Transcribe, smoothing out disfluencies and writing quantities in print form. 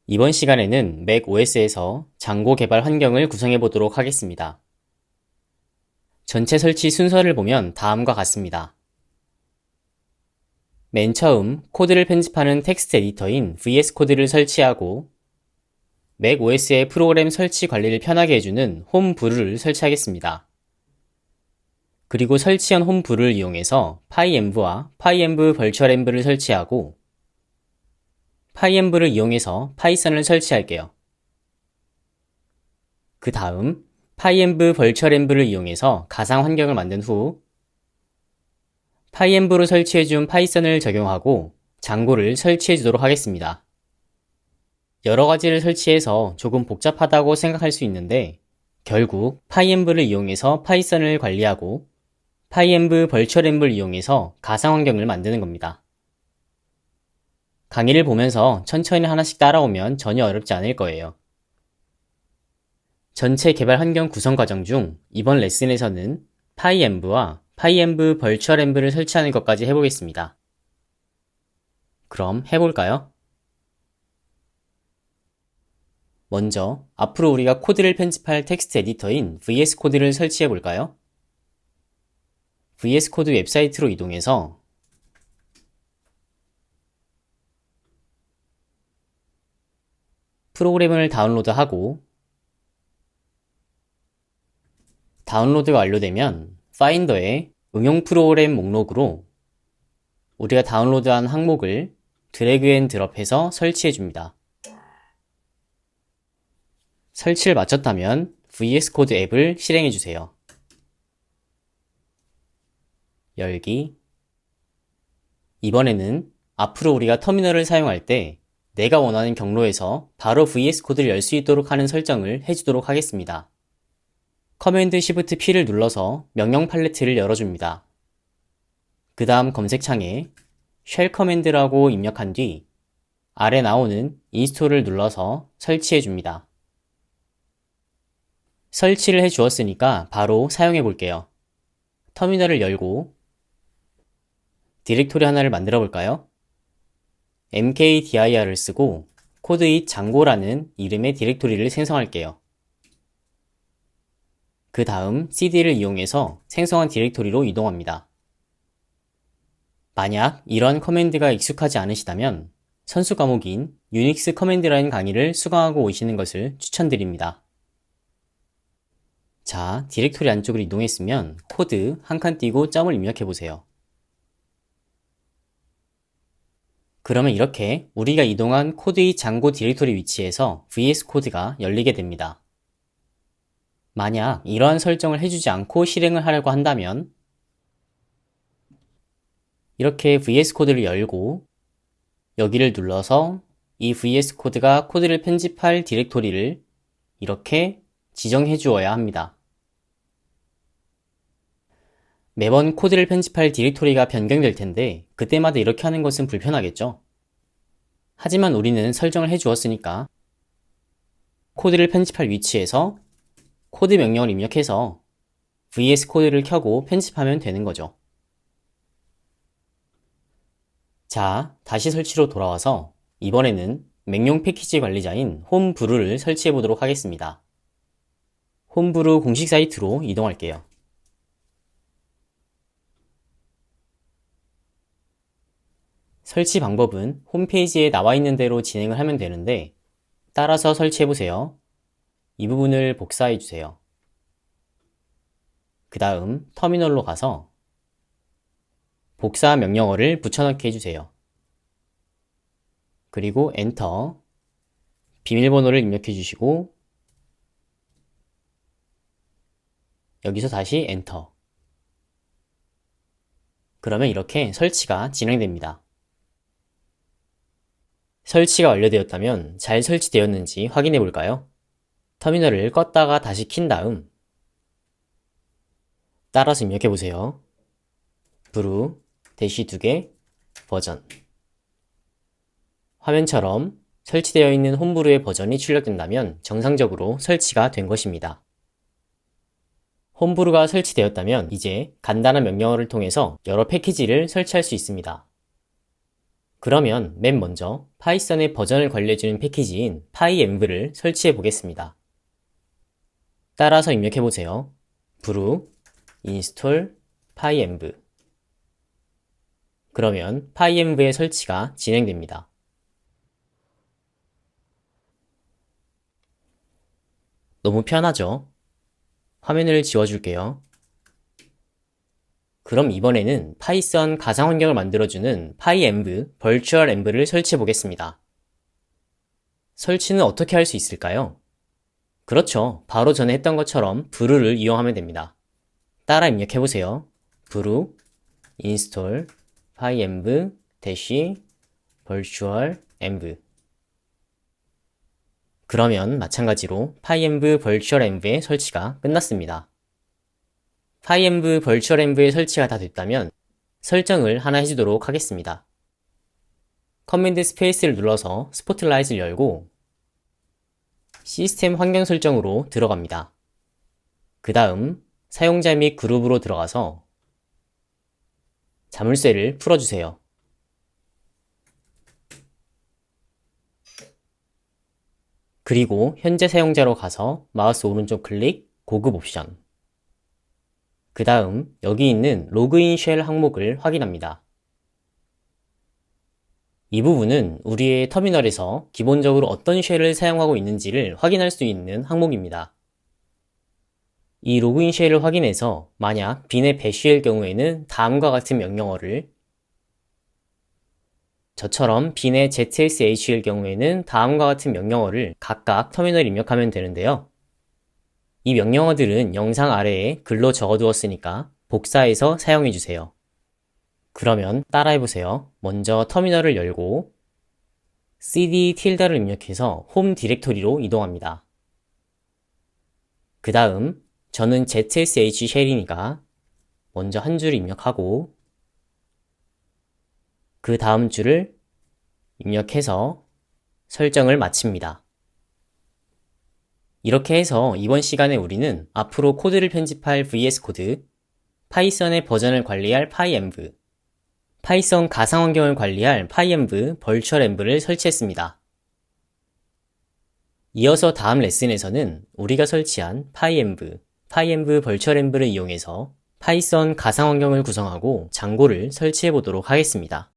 이번 시간에는 맥 OS에서 장고 개발 환경을 구성해 보도록 하겠습니다. 전체 설치 순서를 보면 다음과 같습니다. 맨 처음 코드를 편집하는 텍스트 에디터인 VS 코드를 설치하고 맥 OS의 프로그램 설치 관리를 편하게 해주는 홈브루를 설치하겠습니다. 그리고 설치한 홈브루를 이용해서 파이엠브와 파이엠브 벌추얼엠브를 설치하고 파이엠브를 이용해서 파이썬을 설치할게요. 그 다음 파이엠브 벌추얼엠브를 이용해서 가상 환경을 만든 후 파이엠브로 설치해준 파이썬을 적용하고 장고를 설치해 주도록 하겠습니다. 여러 가지를 설치해서 조금 복잡하다고 생각할 수 있는데 결국 파이엠브를 이용해서 파이썬을 관리하고 파이엠브 벌추얼엠브를 이용해서 가상 환경을 만드는 겁니다. 강의를 보면서 천천히 하나씩 따라오면 전혀 어렵지 않을 거예요. 전체 개발 환경 구성 과정 중 이번 레슨에서는 파이엠브와 파이엠브 벌추얼엠브를 설치하는 것까지 해보겠습니다. 그럼 해볼까요? 먼저 앞으로 우리가 코드를 편집할 텍스트 에디터인 VS 코드를 설치해 볼까요? VS 코드 웹사이트로 이동해서 프로그램을 다운로드하고 다운로드가 완료되면 파인더에 응용 프로그램 목록으로 우리가 다운로드한 항목을 드래그 앤 드롭해서 설치해 줍니다. 설치를 마쳤다면 VS 코드 앱을 실행해 주세요. 열기. 이번에는 앞으로 우리가 터미널을 사용할 때 내가 원하는 경로에서 바로 VS 코드를 열 수 있도록 하는 설정을 해주도록 하겠습니다. 커맨드 Shift P를 눌러서 명령 팔레트를 열어줍니다. 그 다음 검색창에 쉘 커맨드라고 입력한 뒤 아래 나오는 인스톨을 눌러서 설치해 줍니다. 설치를 해 주었으니까 바로 사용해 볼게요. 터미널을 열고 디렉토리 하나를 만들어 볼까요? mkdir을 쓰고 코드잇 장고라는 이름의 디렉토리를 생성할게요. 그 다음 cd를 이용해서 생성한 디렉토리로 이동합니다. 만약 이러한 커맨드가 익숙하지 않으시다면 선수 과목인 유닉스 커맨드 라인 강의를 수강하고 오시는 것을 추천드립니다. 자, 디렉토리 안쪽으로 이동했으면 코드 한 칸 띄고 점을 입력해 보세요. 그러면 이렇게 우리가 이동한 코드의 장고 디렉토리 위치에서 VS 코드가 열리게 됩니다. 만약 이러한 설정을 해주지 않고 실행을 하려고 한다면 이렇게 VS 코드를 열고 여기를 눌러서 이 VS 코드가 코드를 편집할 디렉토리를 이렇게 지정해 주어야 합니다. 매번 코드를 편집할 디렉토리가 변경될 텐데 그때마다 이렇게 하는 것은 불편하겠죠? 하지만 우리는 설정을 해 주었으니까 코드를 편집할 위치에서 코드 명령을 입력해서 VS 코드를 켜고 편집하면 되는 거죠. 자, 다시 설치로 돌아와서 이번에는 맥용 패키지 관리자인 홈브루를 설치해 보도록 하겠습니다. 홈브루 공식 사이트로 이동할게요. 설치 방법은 홈페이지에 나와 있는 대로 진행을 하면 되는데 따라서 설치해 보세요. 이 부분을 복사해 주세요. 그 다음 터미널로 가서 복사 명령어를 붙여넣기 해주세요. 그리고 엔터, 비밀번호를 입력해 주시고 여기서 다시 엔터. 그러면 이렇게 설치가 진행됩니다. 설치가 완료되었다면 잘 설치되었는지 확인해 볼까요? 터미널을 껐다가 다시 킨 다음 따라서 입력해 보세요. 브루 대시 2개 버전. 화면처럼 설치되어 있는 홈브루의 버전이 출력된다면 정상적으로 설치가 된 것입니다. 홈브루가 설치되었다면 이제 간단한 명령어를 통해서 여러 패키지를 설치할 수 있습니다. 그러면 맨 먼저 파이썬의 버전을 관리해주는 패키지인 pyenv를 설치해 보겠습니다. 따라서 입력해 보세요. brew install pyenv. 그러면 pyenv의 설치가 진행됩니다. 너무 편하죠? 화면을 지워줄게요. 그럼 이번에는 파이썬 가상 환경을 만들어주는 pyenv virtual env를 설치해 보겠습니다. 설치는 어떻게 할 수 있을까요? 그렇죠. 바로 전에 했던 것처럼 brew를 이용하면 됩니다. 따라 입력해 보세요. brew install pyenv virtual env. 그러면 마찬가지로 pyenv virtual env의 설치가 끝났습니다. pyenv virtual env의 설치가 다 됐다면 설정을 하나 해주도록 하겠습니다. 커맨드 스페이스를 눌러서 스포트라이트를 열고 시스템 환경 설정으로 들어갑니다. 그 다음 사용자 및 그룹으로 들어가서 자물쇠를 풀어주세요. 그리고 현재 사용자로 가서 마우스 오른쪽 클릭, 고급 옵션. 그 다음 여기 있는 로그인 쉘 항목을 확인합니다. 이 부분은 우리의 터미널에서 기본적으로 어떤 쉘을 사용하고 있는지를 확인할 수 있는 항목입니다. 이 로그인 쉘을 확인해서 만약 빈의 배쉬일 경우에는 다음과 같은 명령어를, 저처럼 빈의 zsh일 경우에는 다음과 같은 명령어를 각각 터미널에 입력하면 되는데요. 이 명령어들은 영상 아래에 글로 적어두었으니까 복사해서 사용해주세요. 그러면 따라해보세요. 먼저 터미널을 열고 cd 틸다를 입력해서 홈 디렉토리로 이동합니다. 그 다음 저는 zsh 쉘이니까 먼저 한 줄을 입력하고 그 다음 줄을 입력해서 설정을 마칩니다. 이렇게 해서 이번 시간에 우리는 앞으로 코드를 편집할 VS 코드, 파이썬의 버전을 관리할 pyenv, 파이썬 가상 환경을 관리할 pyenv virtual env를 설치했습니다. 이어서 다음 레슨에서는 우리가 설치한 pyenv virtual env를 이용해서 파이썬 가상 환경을 구성하고 장고를 설치해 보도록 하겠습니다.